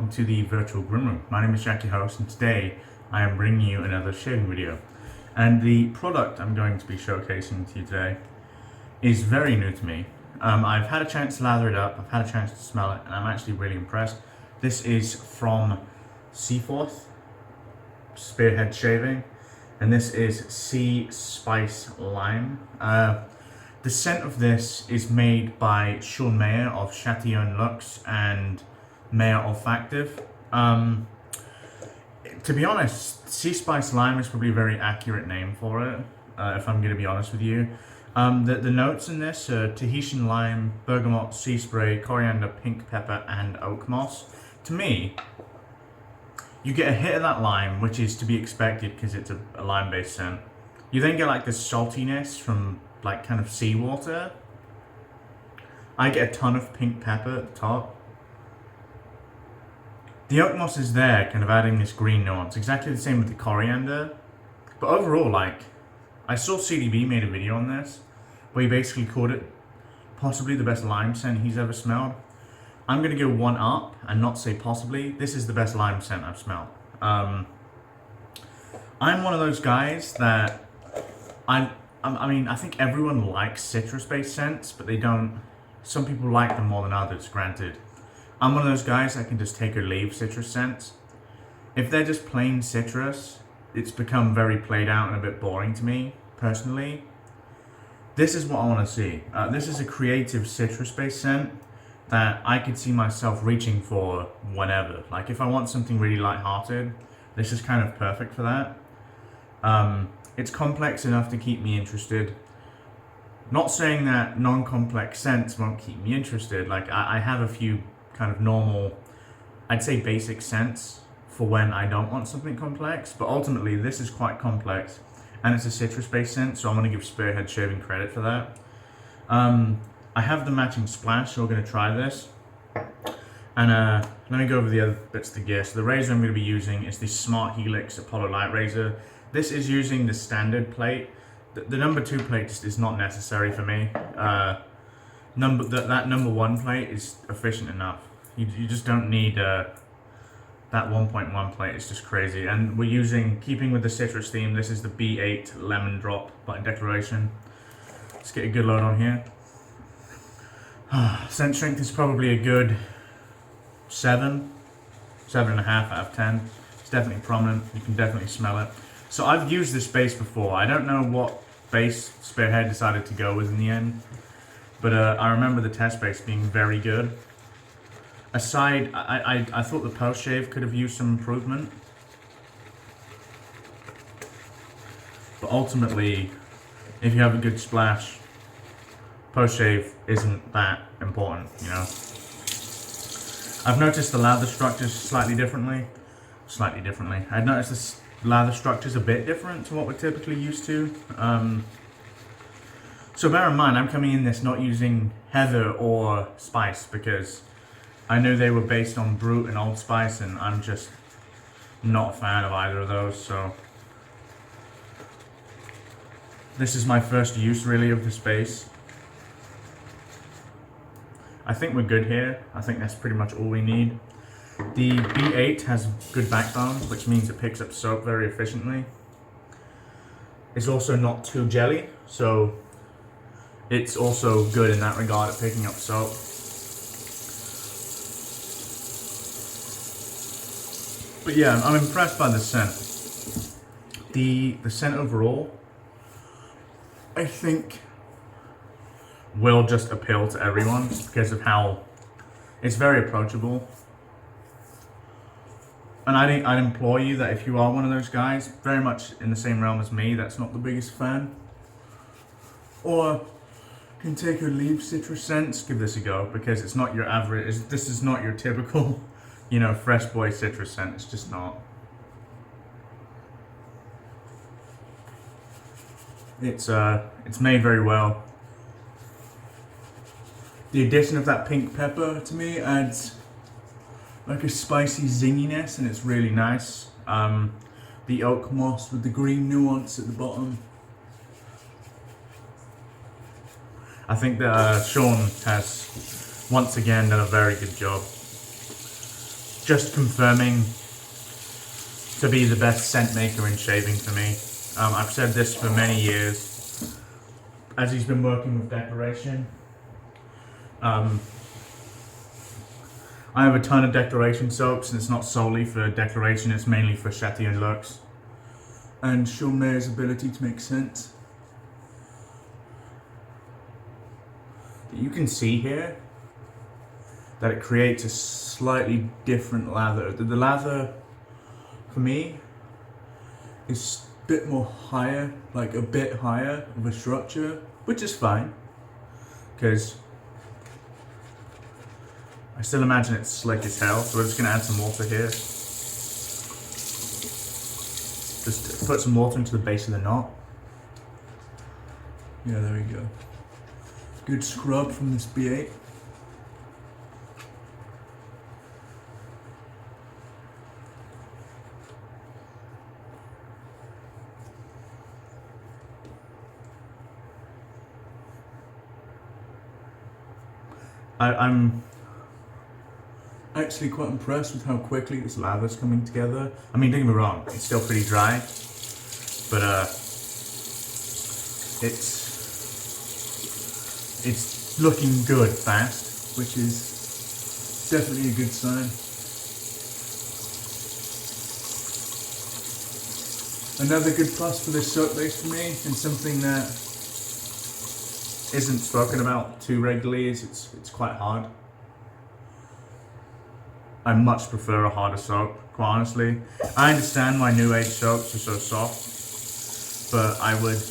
welcome to the virtual Groom Room. My name is Jack, your host, and today I am bringing you another shaving video. And the product I'm going to be showcasing to you today is very new to me. I've had a chance to lather it up, I've had a chance to smell it, and I'm actually really impressed. This is from Seaforth, Spearhead Shaving, and this is Sea Spice Lime. The scent of this is made by Sean Mayer of Chatillon Luxe and Mayer Olfactive. To be honest, Sea Spice Lime is probably a very accurate name for it, if I'm going to be honest with you. The notes in this are Tahitian lime, bergamot, sea spray, coriander, pink pepper, and oakmoss. To me, you get a hit of that lime, which is to be expected because it's a lime-based scent. You then get like this saltiness from like kind of seawater. I get a ton of pink pepper at the top. The oakmoss is there, kind of adding this green nuance. Exactly the same with the coriander. But overall, like, I saw CDB made a video on this, where he basically called it possibly the best lime scent he's ever smelled. I'm gonna go one up and not say possibly. This is the best lime scent I've smelled. I'm one of those guys that I mean, I think everyone likes citrus-based scents, but they don't. Some people like them more than others, granted. I'm one of those guys that can just take or leave citrus scents. If they're just plain citrus, it's become very played out and a bit boring to me, personally. This is what I want to see. This is a creative citrus-based scent that I could see myself reaching for whenever. Like, if I want something really lighthearted, this is kind of perfect for that. It's complex enough to keep me interested. Not saying that non-complex scents won't keep me interested. Like, I have a few kind of normal, I'd say basic scents for when I don't want something complex, but ultimately this is quite complex and it's a citrus-based scent, so I'm going to give Spearhead Shaving credit for that. I have the matching splash, so we're going to try this. And let me go over the other bits of the gear. So the razor I'm going to be using is the Smart Helix Apollo Light Razor. This is using the standard plate. The number 2 plate just is not necessary for me. That number 1 plate is efficient enough. You just don't need that 1.1 plate. It's just crazy. And we're using, keeping with the citrus theme, this is the B8 Lemon Drop by Declaration. Let's get a good load on here. Scent strength is probably a good 7.5 out of 10. It's definitely prominent. You can definitely smell it. So I've used this base before. I don't know what base Spearhead decided to go with in the end, but I remember the test base being very good. Aside, I thought the post shave could have used some improvement, but ultimately, if you have a good splash, post shave isn't that important, you know. I've noticed the lather structures slightly differently. I've noticed this lather structure's a bit different to what we're typically used to. So bear in mind, I'm coming in this not using heather or spice because I knew they were based on Brute and Old Spice, and I'm just not a fan of either of those. So this is my first use really of this base. I think we're good here. I think that's pretty much all we need. The B8 has good backbone, which means it picks up soap very efficiently. It's also not too jelly, so it's also good in that regard at picking up soap. But yeah, I'm impressed by the scent. The scent overall, I think, will just appeal to everyone because of how it's very approachable. And I'd implore you that if you are one of those guys, very much in the same realm as me, that's not the biggest fan, or can take or leave citrus scents, give this a go, because it's not your average, this is not your typical, you know, fresh boy citrus scent. It's just not. It's made very well. The addition of that pink pepper to me adds like a spicy zinginess, and it's really nice. The oakmoss with the green nuance at the bottom. I think that Sean has once again done a very good job. just confirming to be the best scent maker in shaving for me. I've said this for many years, as he's been working with Declaration. I have a ton of Declaration soaps, and it's not solely for Declaration, it's mainly for Shetty and Lux. And Chaumet's ability to make sense. You can see here that it creates a slightly different lather. The lather, for me, is a bit more higher, like a bit higher of a structure, which is fine, because I still imagine it's slick as hell, so we're just gonna add some water here. Just put some water into the base of the knot. Yeah, there we go. Good scrub from this B8. I'm actually quite impressed with how quickly this lather's coming together. I mean, don't get me wrong, it's still pretty dry, but it's looking good fast, which is definitely a good sign. Another good plus for this soap base for me, and something that isn't spoken about too regularly, is it's quite hard. I much prefer a harder soap, quite honestly. I understand why new age soaps are so soft, but I would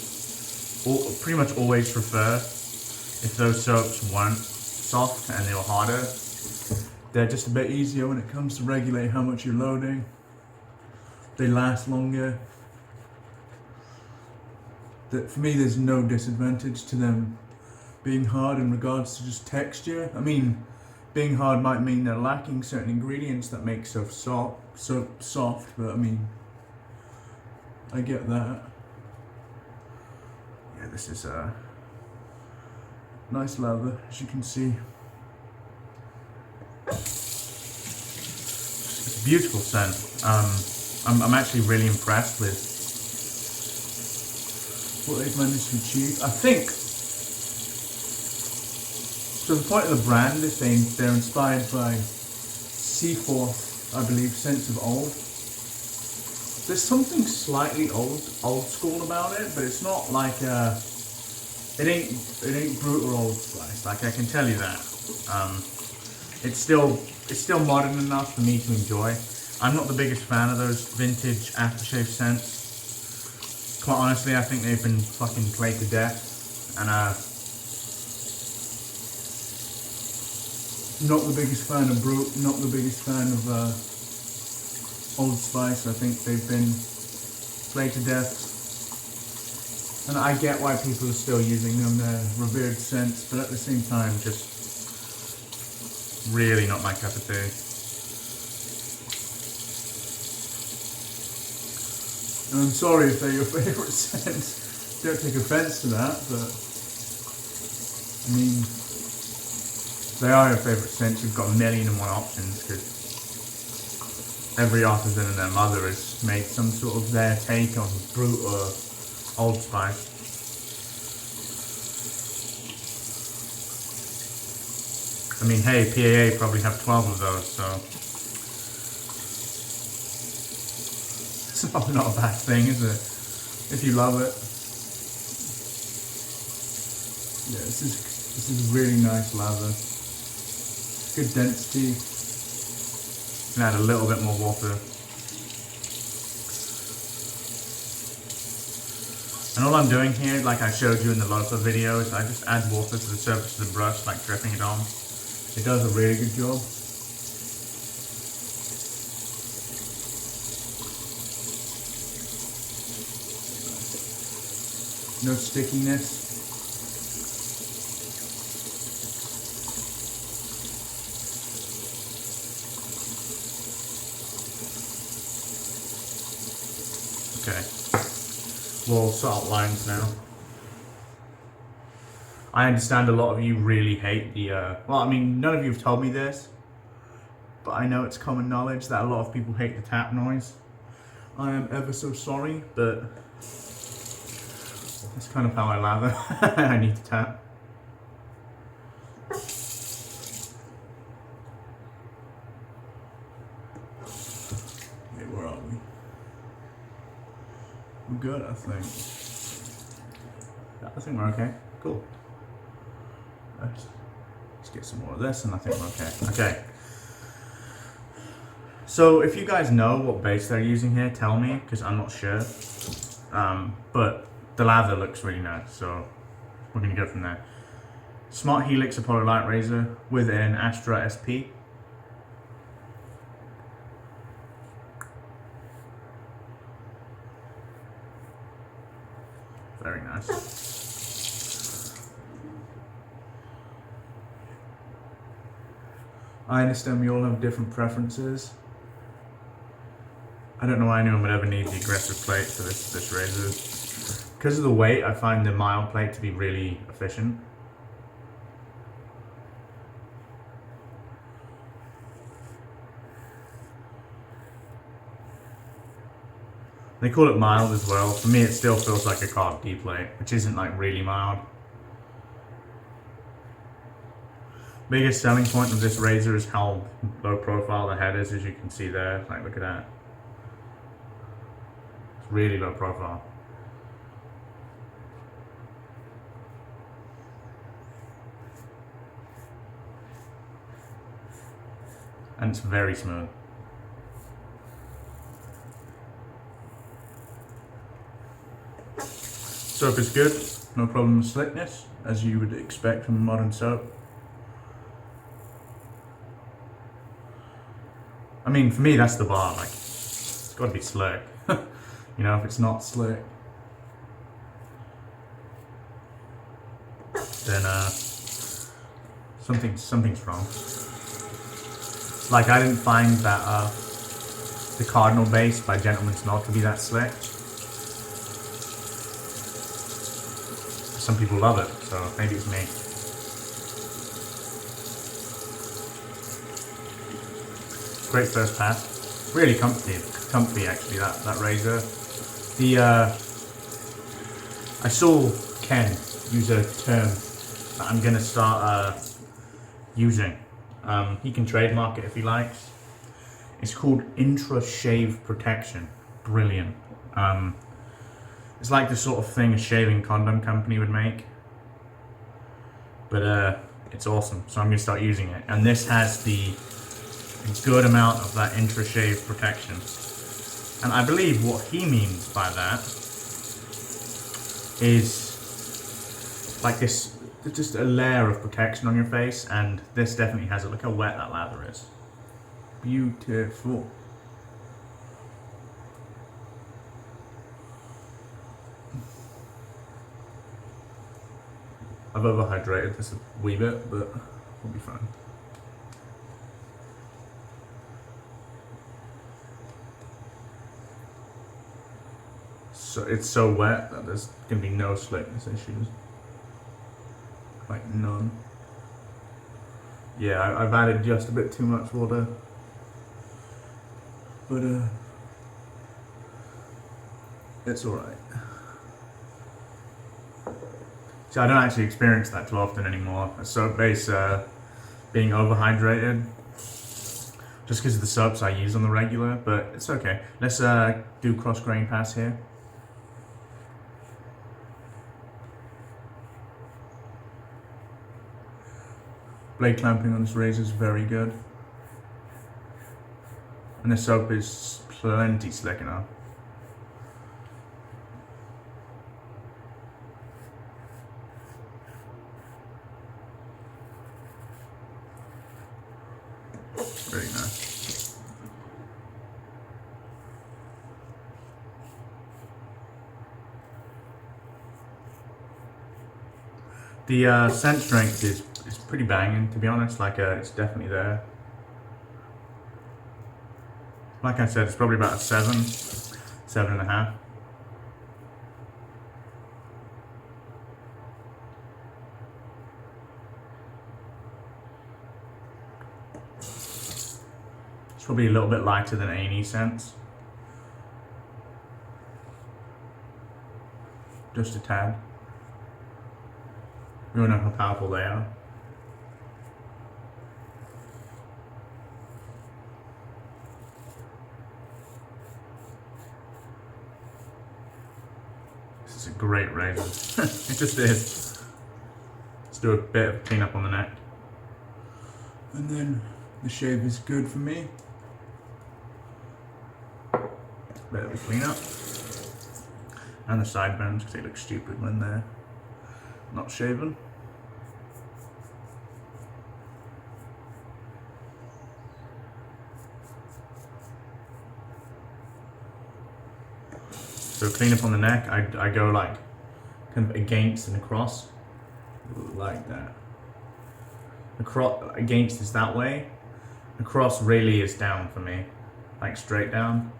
pretty much always prefer if those soaps weren't soft and they were harder. They're just a bit easier when it comes to regulate how much you're loading. They last longer. For me, there's no disadvantage to them being hard in regards to just texture. I mean, being hard might mean they're lacking certain ingredients that make soap soft, but I mean, I get that. Yeah, this is a nice lather, as you can see. It's a beautiful scent. I'm actually really impressed with what they've managed to achieve. I think, so the point of the brand is they're inspired by Seaforth, I believe, Sense of Old. There's something slightly old school about it, but it's not like it ain't brutal Old Spice. Like, I can tell you that. It's still modern enough for me to enjoy. I'm not the biggest fan of those vintage aftershave scents. Quite honestly, I think they've been fucking played to death, and not the biggest fan of Brute, not the biggest fan of Old Spice. I think they've been played to death. And I get why people are still using them, they're revered scents, but at the same time, just really not my cup of tea. And I'm sorry if they're your favourite scents. Don't take offence to that, but I mean, they are your favourite scents. You've got a million and one options, because every artisan and their mother has made some sort of their take on Brute or Old Spice. I mean, hey, PAA probably have 12 of those, so it's not a bad thing, is it? If you love it. Yeah, this is really nice lather. Good density. And add a little bit more water. And all I'm doing here, like I showed you in the Lofa video, is I just add water to the surface of the brush, like dripping it on. It does a really good job. No stickiness. Okay, we'll sort lines now. I understand a lot of you really hate the, well, I mean, none of you have told me this, but I know it's common knowledge that a lot of people hate the tap noise. I am ever so sorry, but that's kind of how I lather. I need to tap. Okay, where are we? We're good, I think. Yeah, I think we're okay. Cool. Let's get some more of this, and I think we're okay. Okay. So if you guys know what base they're using here, tell me, because I'm not sure. But the lather looks really nice, so we're going to go from there. Smart Helix Apollo Light Razor with an Astra SP. Very nice. I understand we all have different preferences. I don't know why anyone would ever need the aggressive plate for this razor. Because of the weight, I find the mild plate to be really efficient. They call it mild as well. For me, it still feels like a carved D plate, which isn't like really mild. Biggest selling point of this razor is how low profile the head is, as you can see there. Like, look at that. It's really low profile. And it's very smooth. Soap is good, no problem with slickness, as you would expect from modern soap. I mean, for me, that's the bar. Like, it's got to be slick. You know, if it's not slick, then something's wrong. Like, I didn't find that the Cardinal base by Gentleman's Knot to be that slick. Some people love it, so maybe it's me. Great first pass. Really comfy actually, that razor. I saw Ken use a term that I'm gonna start using. He can trademark it if he likes. It's called intra-shave protection. Brilliant. It's like the sort of thing a shaving condom company would make. But it's awesome, so I'm gonna start using it. And this has a good amount of that intra-shave protection. And I believe what he means by that is like this, just a layer of protection on your face, and this definitely has it. Look how wet that lather is. Beautiful. I've overhydrated this a wee bit, but we'll be fine. So it's so wet that there's gonna be no slickness issues. Like none. Yeah, I've added just a bit too much water. But it's alright. So I don't actually experience that too often anymore. A soap base being overhydrated, just because of the soaps I use on the regular, but it's okay. Let's do cross grain pass here. Blade clamping on this razor is very good. And the soap is plenty slick enough. Very nice. The scent strength is pretty banging, to be honest. Like it's definitely there. Like I said, it's probably about a 7.5. probably a little bit lighter than A&E scents. Just a tad. We all know how powerful they are. This is a great razor. It just is. Let's do a bit of cleanup on the neck. And then the shave is good for me. Bit of a cleanup. And the sideburns, because they look stupid when they're not shaven. So clean up on the neck, I go like kind of against and across, like that. Against is that way, across really is down for me, like straight down.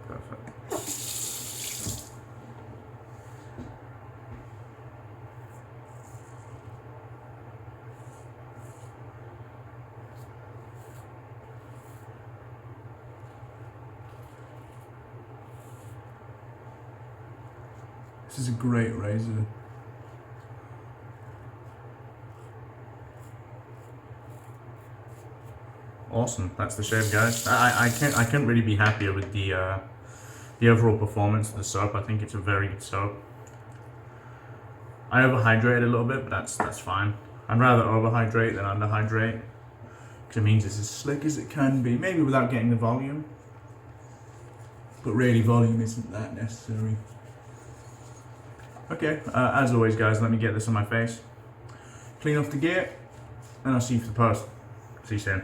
Perfect. This is a great razor. Awesome, that's the shave, guys. I couldn't really be happier with the overall performance of the soap. I think it's a very good soap. I overhydrate a little bit, but that's fine. I'd rather overhydrate than underhydrate, because it means it's as slick as it can be, maybe without getting the volume. But really, volume isn't that necessary. Okay, as always, guys, let me get this on my face. Clean off the gear, and I'll see you for the post. See you soon.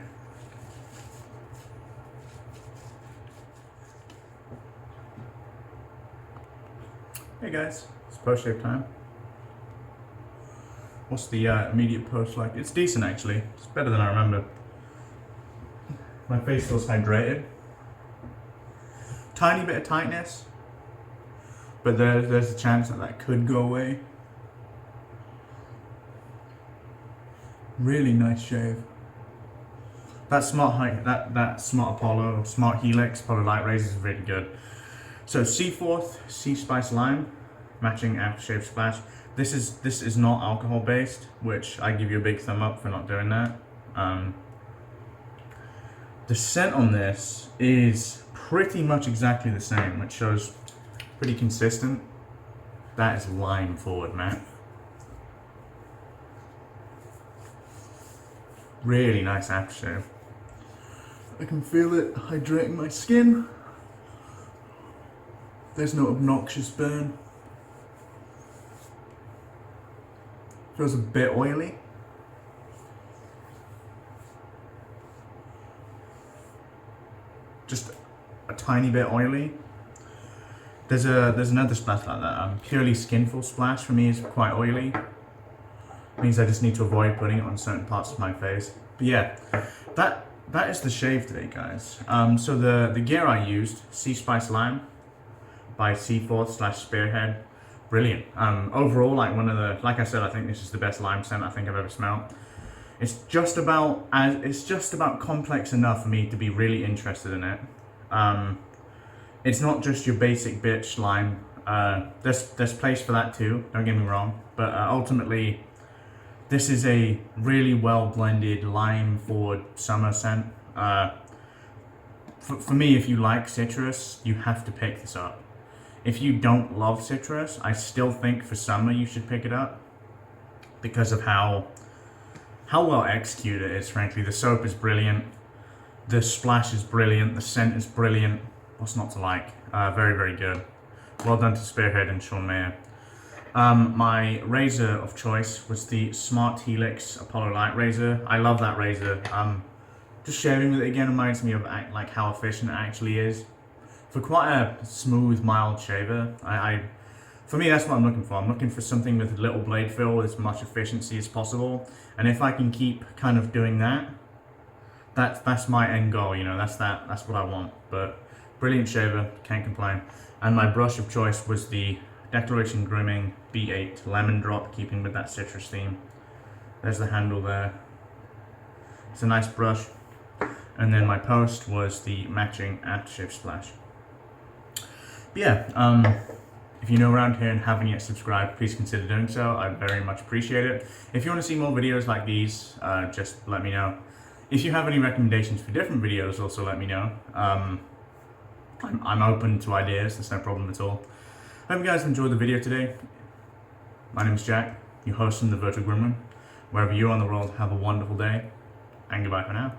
Hey guys, it's post shave time. What's the immediate post like? It's decent actually. It's better than I remember. My face feels hydrated. Tiny bit of tightness, but there's a chance that that could go away. Really nice shave. That Smart Apollo, Smart Helix, Apollo Light Razor is really good. So Seaforth, Sea Spice Lime, matching aftershave splash. This is not alcohol based, which I give you a big thumb up for not doing that. The scent on this is pretty much exactly the same, which shows pretty consistent. That is lime forward, man. Really nice aftershave. I can feel it hydrating my skin. There's no obnoxious burn. Feels a bit oily. Just a tiny bit oily. There's another splash like that. Purely Skinful splash for me is quite oily. Means I just need to avoid putting it on certain parts of my face. But yeah, that is the shave today, guys. So the gear I used, Sea Spice Lime by Seaforth / Spearhead, brilliant. Overall, like I said, I think this is the best lime scent I think I've ever smelled. It's just about complex enough for me to be really interested in it. It's not just your basic bitch lime. There's place for that too. Don't get me wrong, but ultimately, this is a really well blended lime forward summer scent. For me, if you like citrus, you have to pick this up. If you don't love citrus, I still think for summer you should pick it up because of how well executed it is, frankly. The soap is brilliant, the splash is brilliant, the scent is brilliant. What's not to like? Very, very good. Well done to Spearhead and Sean Mayer. My razor of choice was the Smart Helix Apollo Light Razor. I love that razor. Just shaving with it again reminds me of like how efficient it actually is. For quite a smooth, mild shaver, for me that's what I'm looking for. I'm looking for something with little blade fill with as much efficiency as possible. And if I can keep kind of doing that, that's my end goal. You know, that's what I want. But brilliant shaver, can't complain. And my brush of choice was the Declaration Grimming B8 Lemon Drop, keeping with that citrus theme. There's the handle there. It's a nice brush. And then my post was the matching aftershave splash. But yeah, if you're new around here and haven't yet subscribed, please consider doing so. I very much appreciate it. If you want to see more videos like these, just let me know. If you have any recommendations for different videos, also let me know. I'm open to ideas, there's no problem at all. I hope you guys enjoyed the video today. My name is Jack, your host in the Virtual Gremlin. Wherever you are in the world, have a wonderful day, and goodbye for now.